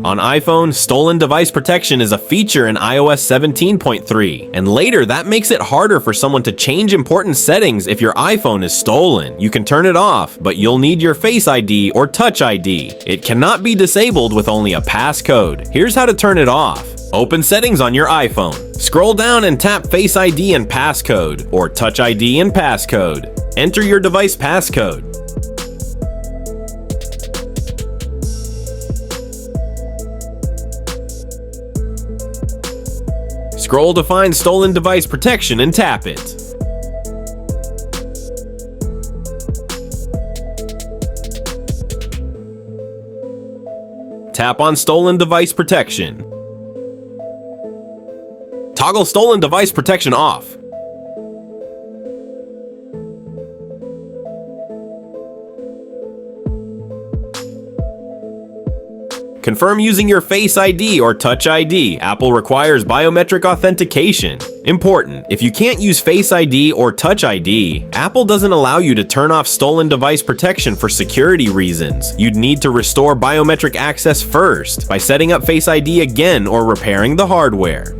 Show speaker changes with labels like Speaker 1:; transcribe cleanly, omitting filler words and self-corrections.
Speaker 1: On iPhone, stolen device protection is a feature in iOS 17.3, and later that makes it harder for someone to change important settings if your iPhone is stolen. You can turn it off, but you'll need your Face ID or Touch ID. It cannot be disabled with only a passcode. Here's how to turn it off. Open Settings on your iPhone. Scroll down and tap Face ID and Passcode, or Touch ID and Passcode. Enter your device passcode. Scroll to find Stolen Device Protection and tap it. Tap on Stolen Device Protection. Toggle Stolen Device Protection off. Confirm using your Face ID or Touch ID. Apple requires biometric authentication. Important: if you can't use Face ID or Touch ID, Apple doesn't allow you to turn off stolen device protection for security reasons. You'd need to restore biometric access first by setting up Face ID again or repairing the hardware.